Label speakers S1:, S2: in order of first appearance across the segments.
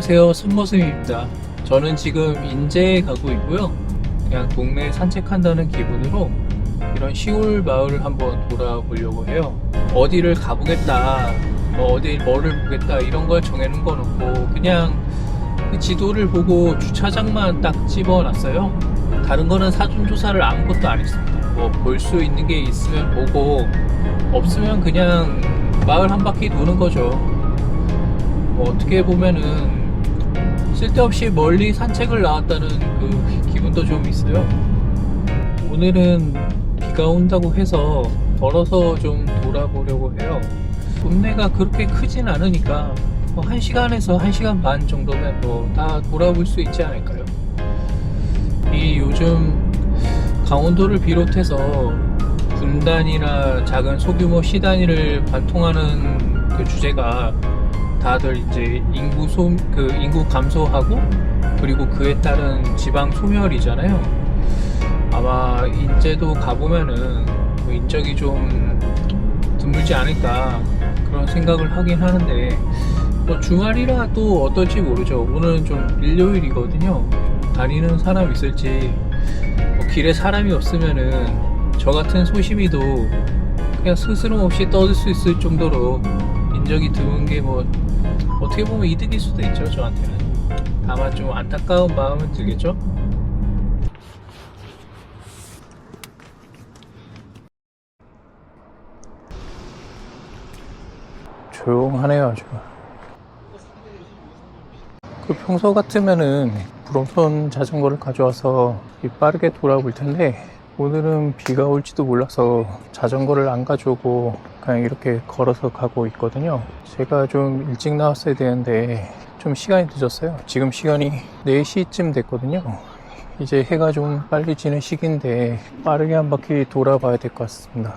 S1: 안녕하세요, 손머슴입니다. 저는 지금 인제에 가고 있고요. 그냥 동네 산책한다는 기분으로 이런 시골 마을을 한번 돌아보려고 해요. 어디를 가보겠다, 뭐를 보겠다 이런 걸 정해놓은 건 없고 그냥 그 지도를 보고 주차장만 딱 집어놨어요. 다른 거는 사전조사를 아무것도 안 했습니다. 뭐 볼 수 있는 게 있으면 보고 없으면 그냥 마을 한 바퀴 도는 거죠. 뭐 어떻게 보면은 쓸데없이 멀리 산책을 나왔다는 그 기분도 좀 있어요. 오늘은 비가 온다고 해서 걸어서 좀 돌아보려고 해요. 동네가 그렇게 크진 않으니까 뭐 1시간에서 1시간 반 정도면 뭐 다 돌아볼 수 있지 않을까요? 이 요즘 강원도를 비롯해서 분단이나 작은 소규모 시단위를 관통하는 그 주제가 다들 이제 인구 감소하고 그리고 그에 따른 지방 소멸이잖아요. 아마 인제도 가보면은 뭐 인적이 좀 드물지 않을까 그런 생각을 하긴 하는데 뭐 주말이라 또 어떨지 모르죠. 오늘은 좀 일요일이거든요. 좀 다니는 사람 있을지 뭐 길에 사람이 없으면은 저 같은 소심이도 그냥 스스럼 없이 떠들 수 있을 정도로 인적이 드문 게 뭐 어떻게 보면 이득일 수도 있죠. 저한테는 다만 좀 안타까운 마음은 들겠죠. 조용하네요 아주. 그 평소 같으면은 불om선 자전거를 가져와서 빠르게 돌아볼 텐데 오늘은 비가 올지도 몰라서 자전거를 안 가져오고 그냥 이렇게 걸어서 가고 있거든요. 제가 좀 일찍 나왔어야 되는데 좀 시간이 늦었어요. 지금 시간이 4시쯤 됐거든요. 이제 해가 좀 빨리 지는 시기인데 빠르게 한 바퀴 돌아봐야 될 것 같습니다.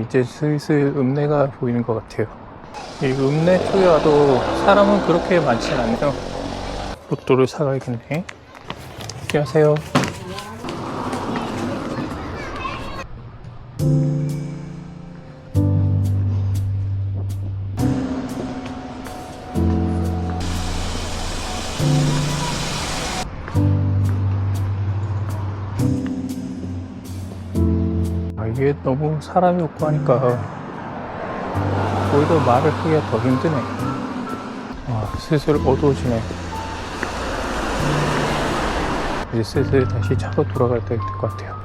S1: 이제 슬슬 읍내가 보이는 것 같아요. 이 읍내 쪽에 와도 사람은 그렇게 많진 않네요. 로또를 사가야겠네. 안녕하세요. 이게 너무 사람이 없고 하니까 오히려 말을 하기가 더 힘드네. 슬슬 어두워지네. 이제 슬슬 다시 차로 돌아갈 때 될 것 같아요.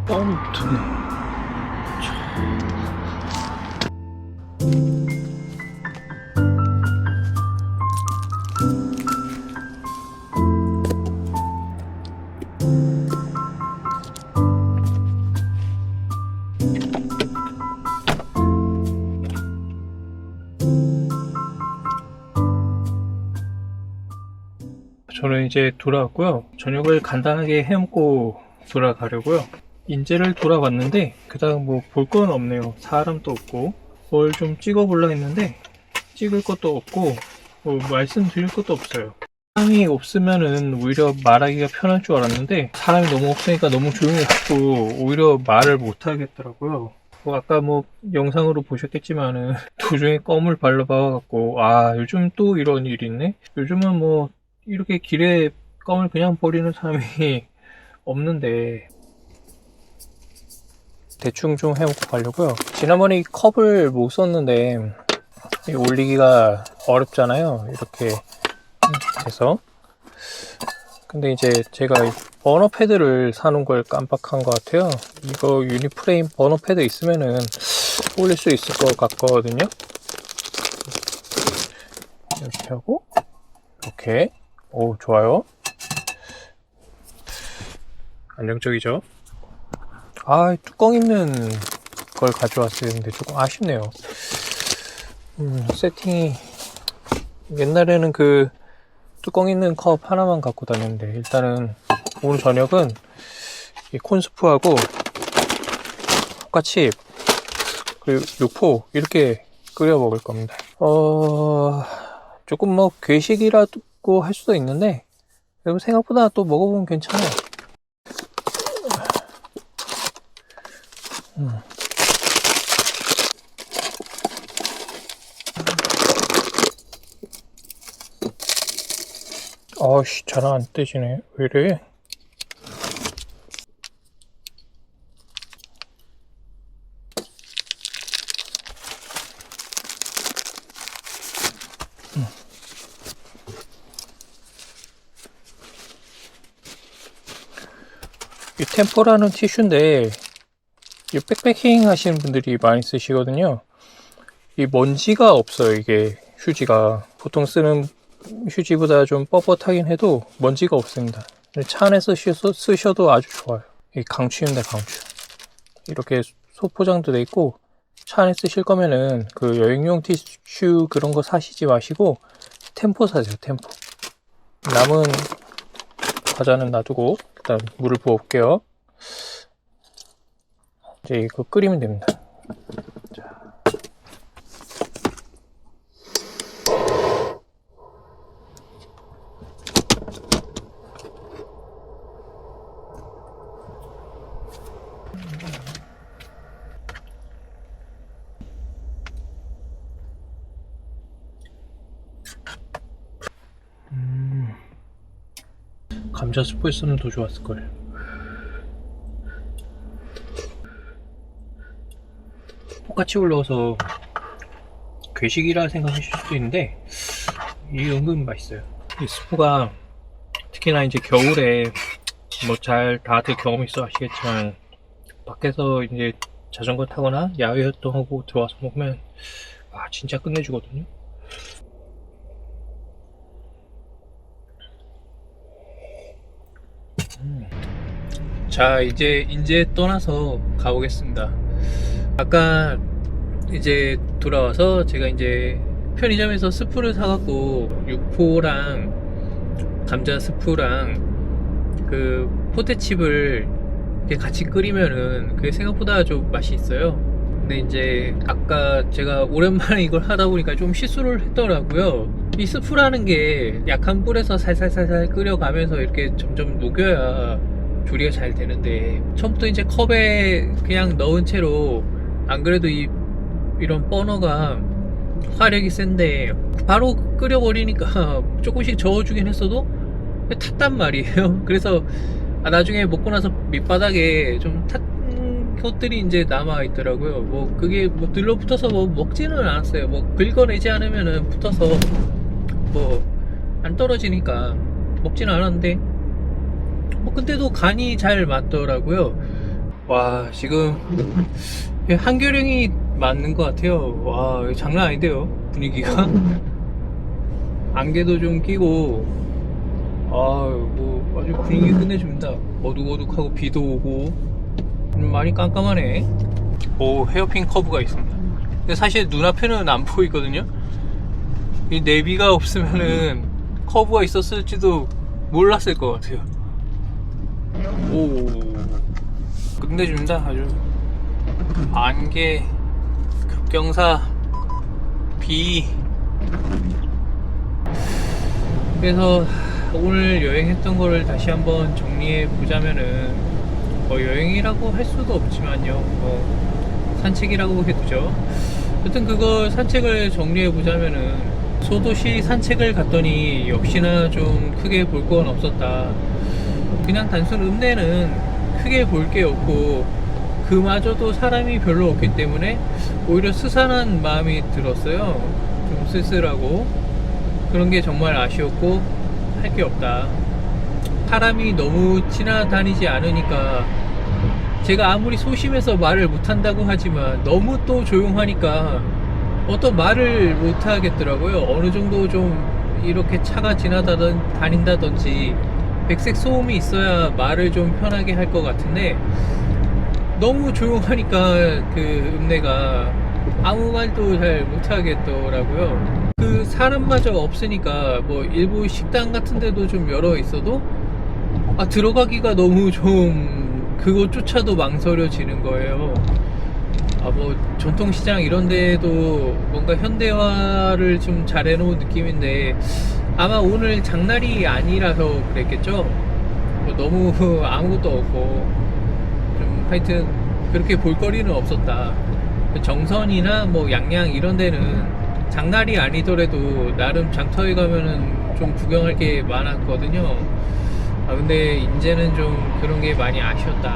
S1: 너무 붙네. 저는 이제 돌아왔고요. 저녁을 간단하게 해먹고 돌아가려고요. 인제를 돌아봤는데 그닥 뭐 볼 건 없네요. 사람도 없고 뭘 좀 찍어보려 했는데 찍을 것도 없고 뭐 말씀드릴 것도 없어요. 사람이 없으면은 오히려 말하기가 편할 줄 알았는데 사람이 너무 없으니까 너무 조용해갖고 오히려 말을 못 하겠더라고요. 아까 뭐 영상으로 보셨겠지만은 도중에 껌을 발라봐갖고 요즘 또 이런 일이 있네. 요즘은 뭐 이렇게 길에 껌을 그냥 버리는 사람이 없는데 대충 좀 해먹고 가려고요. 지난번에 이 컵을 못 썼는데 올리기가 어렵잖아요. 이렇게 해서. 근데 이제 제가 버너 패드를 사놓은 걸 깜빡한 것 같아요. 이거 유니프레임 버너 패드 있으면은 올릴 수 있을 것 같거든요. 이렇게 하고 이렇게. 오, 좋아요. 안정적이죠. 뚜껑 있는 걸 가져왔어야 했는데 조금 아쉽네요. 세팅이 옛날에는 그 뚜껑 있는 컵 하나만 갖고 다녔는데 일단은 오늘 저녁은 이 콘스프하고 컵같이 그리고 육포 이렇게 끓여 먹을 겁니다. 조금 뭐 괴식이라도 할 수도 있는데 여러분 생각보다 또 먹어보면 괜찮아요. 아씨, 잘 안 떼지네. 왜 이래? 이 템포라는 티슈인데, 이 백패킹 하시는 분들이 많이 쓰시거든요. 이 먼지가 없어요. 이게 휴지가 보통 쓰는 휴지보다 좀 뻣뻣하긴 해도 먼지가 없습니다. 차 안에 쓰셔도 아주 좋아요. 이 강추입니다. 강추. 이렇게 소포장도 돼 있고, 차 안에 쓰실 거면은 그 여행용 티슈 그런 거 사시지 마시고 템포 사세요. 템포. 남은 과자는 놔두고 일단 물을 부어볼게요. 이제 이거 끓이면 됩니다. 자. 감자 스프였으면 더 좋았을걸. 똑같이 올라와서 괴식이라 생각하실 수도 있는데 이 은근 맛있어요. 이 스프가 특히나 이제 겨울에 뭐 잘 다들 경험 있어 아시겠지만 밖에서 이제 자전거 타거나 야외 활동하고 들어와서 먹으면 진짜 끝내주거든요. 자, 이제 떠나서 가보겠습니다. 아까 이제 돌아와서 제가 이제 편의점에서 스프를 사갖고 육포랑 감자 스프랑 그 포테칩을 이렇게 같이 끓이면은 그게 생각보다 좀 맛이 있어요. 근데 이제 아까 제가 오랜만에 이걸 하다 보니까 좀 실수를 했더라고요. 이 스프라는 게 약한 불에서 살살살살 끓여가면서 이렇게 점점 녹여야 조리가 잘 되는데 처음부터 이제 컵에 그냥 넣은 채로 안 그래도 이런 버너가 화력이 센데 바로 끓여버리니까 조금씩 저어주긴 했어도 탔단 말이에요. 그래서 나중에 먹고 나서 밑바닥에 좀 탄 것들이 이제 남아 있더라고요. 뭐 그게 뭐 들러붙어서 뭐 먹지는 않았어요. 뭐 긁어내지 않으면은 붙어서 뭐 안 떨어지니까 먹지는 않았는데 근데도 간이 잘 맞더라고요. 와, 지금 한겨령이 맞는 것 같아요. 와, 장난 아닌데요, 분위기가. 안개도 좀 끼고 뭐 아주 분위기 끝내줍니다. 어둑어둑하고 비도 오고 많이 깜깜하네. 오, 헤어핀 커브가 있습니다. 근데 사실 눈앞에는 안 보이거든요. 이 내비가 없으면은 커브가 있었을지도 몰랐을 것 같아요. 오, 끝내줍니다. 아주 안개, 급경사, 비. 그래서 오늘 여행했던 거를 다시 한번 정리해 보자면은 여행이라고 할 수도 없지만요, 산책이라고 해두죠. 여튼 그거 산책을 정리해 보자면은 소도시 산책을 갔더니 역시나 좀 크게 볼 건 없었다. 그냥 단순 읍내는 크게 볼 게 없고 그마저도 사람이 별로 없기 때문에 오히려 스산한 마음이 들었어요. 좀 쓸쓸하고 그런 게 정말 아쉬웠고 할 게 없다. 사람이 너무 지나다니지 않으니까 제가 아무리 소심해서 말을 못한다고 하지만 너무 또 조용하니까 어떤 말을 못 하겠더라고요. 어느 정도 좀 이렇게 차가 다닌다든지 백색 소음이 있어야 말을 좀 편하게 할 것 같은데 너무 조용하니까 그 읍내가 아무 말도 잘 못하겠더라고요. 그 사람마저 없으니까 뭐 일부 식당 같은 데도 좀 열어 있어도 들어가기가 너무 좀 그것조차도 망설여지는 거예요. 뭐 전통시장 이런 데도 뭔가 현대화를 좀 잘 해놓은 느낌인데 아마 오늘 장날이 아니라서 그랬겠죠. 뭐 너무 아무것도 없고 좀 하여튼 그렇게 볼거리는 없었다. 정선이나 뭐 양양 이런 데는 장날이 아니더라도 나름 장터에 가면은 좀 구경할 게 많았거든요. 근데 이제는 좀 그런 게 많이 아쉬웠다.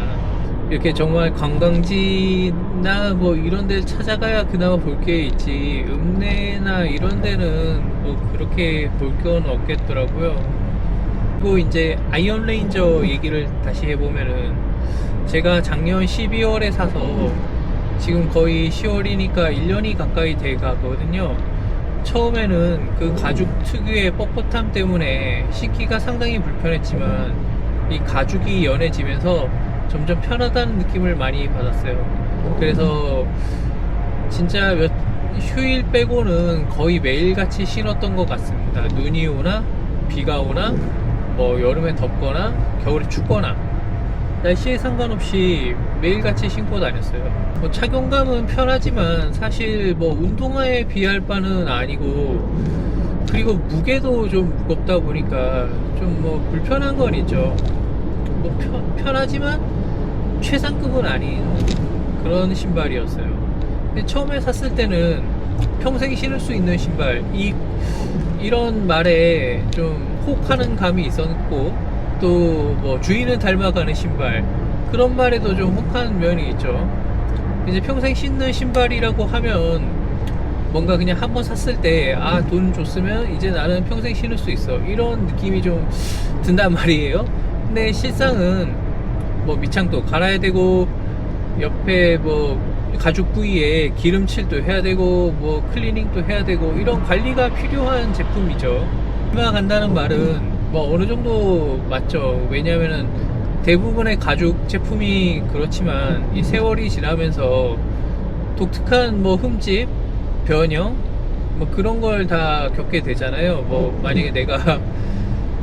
S1: 이렇게 정말 관광지나 뭐 이런 데를 찾아가야 그나마 볼 게 있지, 읍내나 이런 데는 뭐 그렇게 볼 건 없겠더라고요. 그리고 이제 아이언 레인저 얘기를 다시 해보면은, 제가 작년 12월에 사서 지금 거의 10월이니까 1년이 가까이 돼 가거든요. 처음에는 그 가죽 특유의 뻣뻣함 때문에 신기가 상당히 불편했지만, 이 가죽이 연해지면서 점점 편하다는 느낌을 많이 받았어요. 그래서 진짜 휴일 빼고는 거의 매일같이 신었던 것 같습니다. 눈이 오나 비가 오나 뭐 여름에 덥거나 겨울에 춥거나 날씨에 상관없이 매일같이 신고 다녔어요. 뭐 착용감은 편하지만 사실 뭐 운동화에 비할 바는 아니고, 그리고 무게도 좀 무겁다 보니까 좀 뭐 불편한 건 있죠. 뭐 편하지만 최상급은 아닌 그런 신발이었어요. 근데 처음에 샀을 때는 평생 신을 수 있는 신발, 이런 말에 좀 혹하는 감이 있었고, 또 뭐 주인은 닮아가는 신발, 그런 말에도 좀 혹한 면이 있죠. 이제 평생 신는 신발이라고 하면 뭔가 그냥 한번 샀을 때 돈 줬으면 이제 나는 평생 신을 수 있어, 이런 느낌이 좀 든단 말이에요. 근데 실상은 뭐 밑창도 갈아야 되고, 옆에 뭐 가죽 부위에 기름칠도 해야 되고, 뭐 클리닝도 해야 되고, 이런 관리가 필요한 제품이죠. 얼마 간다는 말은 뭐 어느 정도 맞죠. 왜냐면은 대부분의 가죽 제품이 그렇지만 이 세월이 지나면서 독특한 뭐 흠집, 변형, 뭐 그런 걸 다 겪게 되잖아요. 뭐 만약에 내가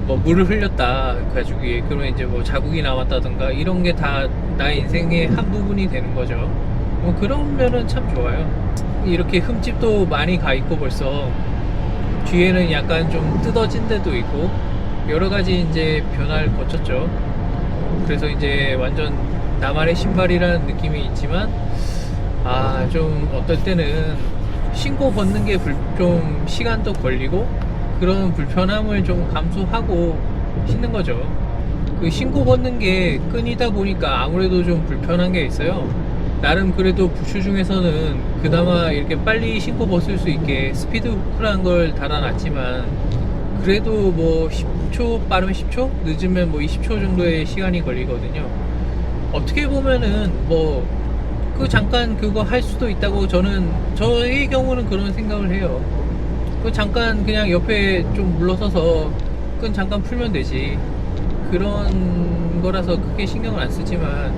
S1: 뭐 물을 흘렸다 가죽이, 그러면 이제 뭐 자국이 남았다던가 이런 게 다 나의 인생의 한 부분이 되는 거죠. 뭐 그런 면은 참 좋아요. 이렇게 흠집도 많이 가 있고, 벌써 뒤에는 약간 좀 뜯어진 데도 있고, 여러 가지 이제 변화를 거쳤죠. 그래서 이제 완전 나만의 신발이라는 느낌이 있지만, 좀 어떨 때는 신고 벗는 게 좀 시간도 걸리고, 그런 불편함을 좀 감수하고 신는 거죠. 그 신고 벗는 게 끈이다 보니까 아무래도 좀 불편한 게 있어요. 나름 그래도 부츠 중에서는 그나마 이렇게 빨리 신고 벗을 수 있게 스피드 후크라는 걸 달아놨지만, 그래도 뭐 10초, 빠르면 10초, 늦으면 뭐 20초 정도의 시간이 걸리거든요. 어떻게 보면은 뭐 그 잠깐 그거 할 수도 있다고, 저의 경우는 그런 생각을 해요. 그 잠깐 그냥 옆에 좀 물러서서 끈 잠깐 풀면 되지, 그런 거라서 크게 신경을 안 쓰지만,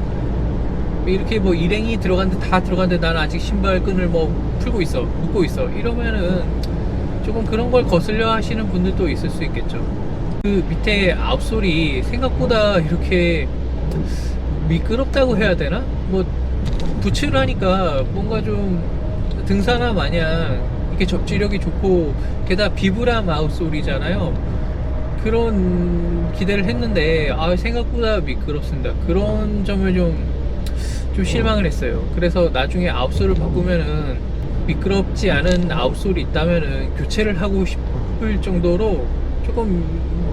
S1: 이렇게 뭐 일행이 들어갔는데 다 들어갔는데 나는 아직 신발 끈을 뭐 풀고 있어, 묶고 있어, 이러면은 조금 그런 걸 거슬려 하시는 분들도 있을 수 있겠죠. 그 밑에 아웃솔이 생각보다 이렇게 미끄럽다고 해야 되나? 뭐 부츠를 하니까 뭔가 좀 등산화 마냥 이렇게 접지력이 좋고, 게다가 비브람 아웃솔이잖아요. 그런 기대를 했는데 생각보다 미끄럽습니다. 그런 점을 좀 실망을 했어요. 그래서 나중에 아웃솔을 바꾸면은 미끄럽지 않은 아웃솔이 있다면은 교체를 하고 싶을 정도로, 조금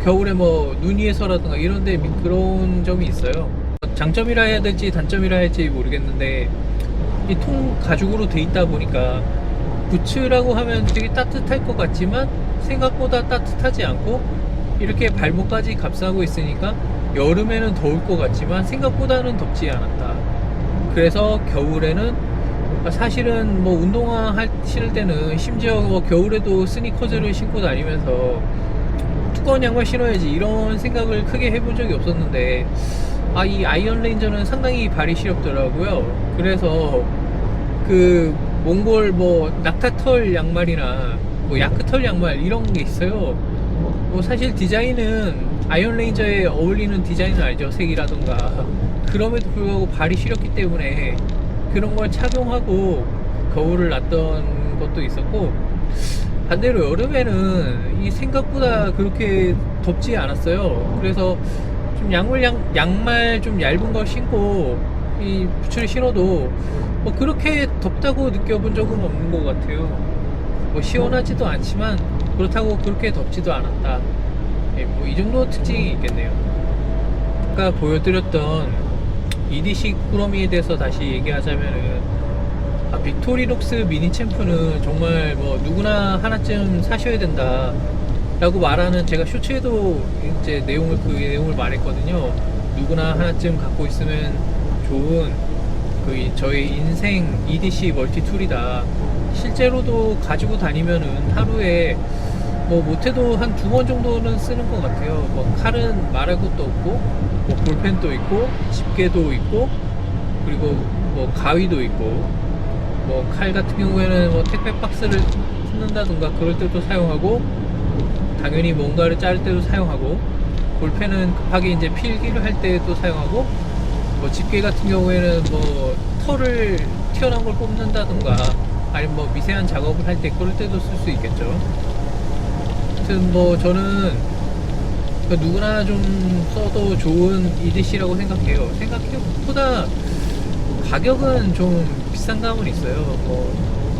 S1: 겨울에 뭐 눈 위에서라든가 이런데 미끄러운 점이 있어요. 장점이라 해야 될지 단점이라 해야 할지 모르겠는데, 이 통 가죽으로 돼 있다 보니까 부츠라고 하면 되게 따뜻할 것 같지만 생각보다 따뜻하지 않고, 이렇게 발목까지 감싸고 있으니까 여름에는 더울 것 같지만 생각보다는 덥지 않았다. 그래서 겨울에는, 사실은 뭐 운동화 신을 때는 심지어 뭐 겨울에도 스니커즈를 신고 다니면서 두꺼운 양말 신어야지 이런 생각을 크게 해본 적이 없었는데, 이 아이언 레인저는 상당히 발이 시렵더라고요. 그래서 그 몽골 뭐 낙타털 양말이나 뭐 야크털 양말 이런 게 있어요. 뭐 사실 디자인은 아이언 레인저에 어울리는 디자인은 아니죠, 색이라던가. 그럼에도 불구하고 발이 시렸기 때문에 그런 걸 착용하고 겨울을 났던 것도 있었고, 반대로 여름에는 이 생각보다 그렇게 덥지 않았어요. 그래서 좀 양말 좀 얇은 걸 신고 이 부츠를 신어도 뭐 그렇게 덥다고 느껴본 적은 없는 것 같아요. 뭐 시원하지도 않지만 그렇다고 그렇게 덥지도 않았다. 예, 뭐 이 정도 특징이 있겠네요. 아까 보여드렸던 EDC 꾸러미에 대해서 다시 얘기하자면은, 빅토리록스 미니 챔프는 정말 뭐 누구나 하나쯤 사셔야 된다 라고 말하는, 제가 쇼츠에도 이제 그 내용을 말했거든요. 누구나 하나쯤 갖고 있으면 좋은 저의 인생 EDC 멀티툴이다. 실제로도 가지고 다니면은 하루에 뭐 못해도 한 2번 정도는 쓰는 것 같아요. 뭐 칼은 말할 것도 없고, 뭐 볼펜도 있고, 집게도 있고, 그리고 뭐 가위도 있고, 뭐 칼 같은 경우에는 뭐 택배 박스를 뜯는다든가 그럴 때도 사용하고, 당연히 뭔가를 자를 때도 사용하고, 볼펜은 급하게 이제 필기를 할 때도 사용하고, 뭐 집게 같은 경우에는 뭐 털을 튀어나온 걸 뽑는다든가, 아니면 뭐 미세한 작업을 할 때 그럴 때도 쓸 수 있겠죠. 아무튼 뭐 저는 누구나 좀 써도 좋은 EDC라고 생각해요. 생각보다 가격은 좀 비싼 감은 있어요. 뭐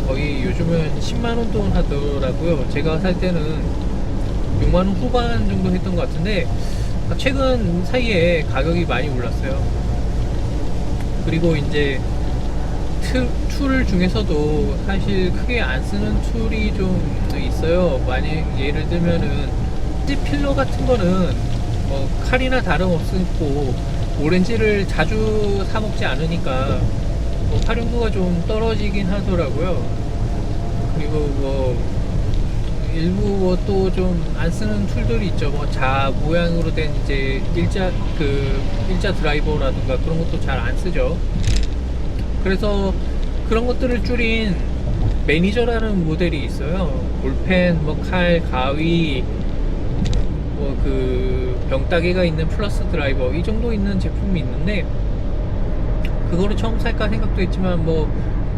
S1: 거의 요즘은 10만원 돈 하더라고요. 제가 살 때는 6만원 후반 정도 했던 것 같은데, 최근 사이에 가격이 많이 올랐어요. 그리고 이제 툴 중에서도 사실 크게 안 쓰는 툴이 좀 있어요. 만약 예를 들면은 필러 같은 거는 뭐 칼이나 다름없고, 오렌지를 자주 사 먹지 않으니까 뭐 활용도가 좀 떨어지긴 하더라고요. 그리고 뭐 일부 뭐 또 좀 안 쓰는 툴들이 있죠. 뭐 자 모양으로 된 이제 일자 드라이버라든가 그런 것도 잘 안 쓰죠. 그래서 그런 것들을 줄인 매니저라는 모델이 있어요. 볼펜, 뭐 칼, 가위, 뭐 병따개가 있는 플러스 드라이버, 이 정도 있는 제품이 있는데, 그거를 처음 살까 생각도 했지만 뭐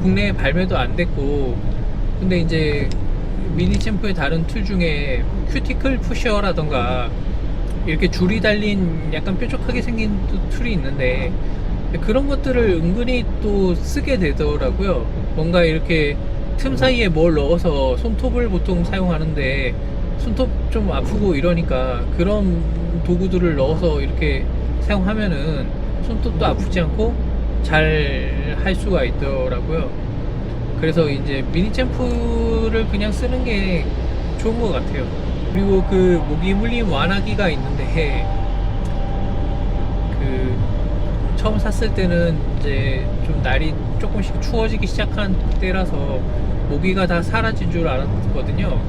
S1: 국내에 발매도 안 됐고, 근데 이제 미니 챔프의 다른 툴 중에 큐티클 푸셔라던가 이렇게 줄이 달린 약간 뾰족하게 생긴 툴이 있는데, 그런 것들을 은근히 또 쓰게 되더라고요. 뭔가 이렇게 틈 사이에 뭘 넣어서, 손톱을 보통 사용하는데 손톱 좀 아프고 이러니까 그런 도구들을 넣어서 이렇게 사용하면은 손톱도 아프지 않고 잘 할 수가 있더라고요. 그래서 이제 미니 챔프를 그냥 쓰는 게 좋은 것 같아요. 그리고 모기 물림 완화기가 있는데, 처음 샀을 때는 이제 좀 날이 조금씩 추워지기 시작한 때라서 모기가 다 사라진 줄 알았거든요.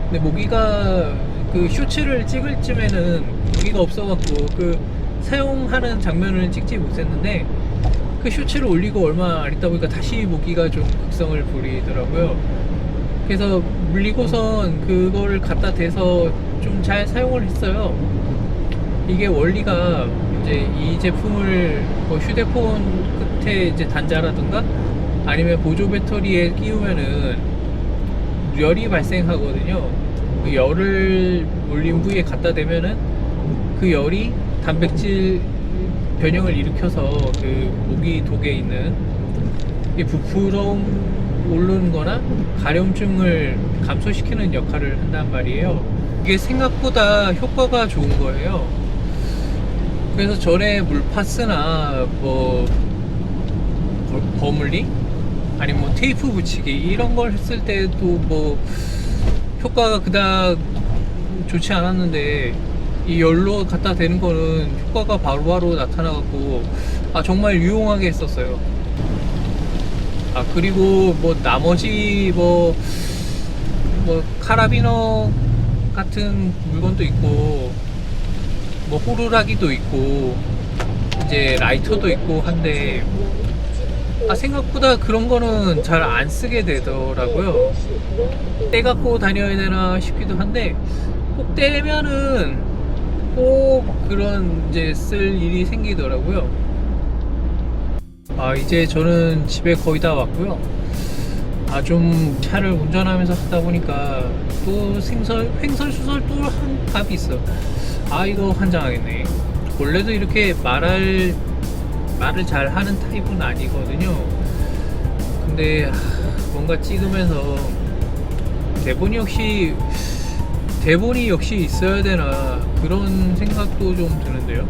S1: 근데 모기가 쇼츠를 찍을 쯤에는 모기가 없어갖고 사용하는 장면을 찍지 못했는데, 쇼츠를 올리고 얼마 안 있다 보니까 다시 모기가 좀 극성을 부리더라고요. 그래서 물리고선 그거를 갖다 대서 좀 잘 사용을 했어요. 이게 원리가 이제 이 제품을 뭐 휴대폰 끝에 이제 단자라든가 아니면 보조 배터리에 끼우면은 열이 발생하거든요. 그 열을 물린 부위에 갖다 대면은 그 열이 단백질 변형을 일으켜서 모기 독에 있는 부풀어 오르는 거나 가려움증을 감소시키는 역할을 한단 말이에요. 이게 생각보다 효과가 좋은 거예요. 그래서 전에 물파스나 뭐 버물리 아니면 뭐 테이프 붙이기 이런 걸 했을 때도 뭐 효과가 그닥 좋지 않았는데, 이 열로 갖다 대는 거는 효과가 바로바로 나타나갖고 정말 유용하게 했었어요. 그리고 뭐 나머지 뭐 카라비너 같은 물건도 있고, 뭐 호루라기도 있고 이제 라이터도 있고 한데, 생각보다 그런 거는 잘 안 쓰게 되더라고요. 떼갖고 다녀야 되나 싶기도 한데, 꼭 떼면은 꼭 그런 이제 쓸 일이 생기더라고요. 이제 저는 집에 거의 다 왔고요. 좀 차를 운전하면서 하다 보니까 또 횡설수설 또 한 값이 있어. 이거 환장하겠네. 원래도 이렇게 말을 잘 하는 타입은 아니거든요. 근데 뭔가 찍으면서 대본이 혹시 대본이 역시 있어야 되나 그런 생각도 좀 드는데요.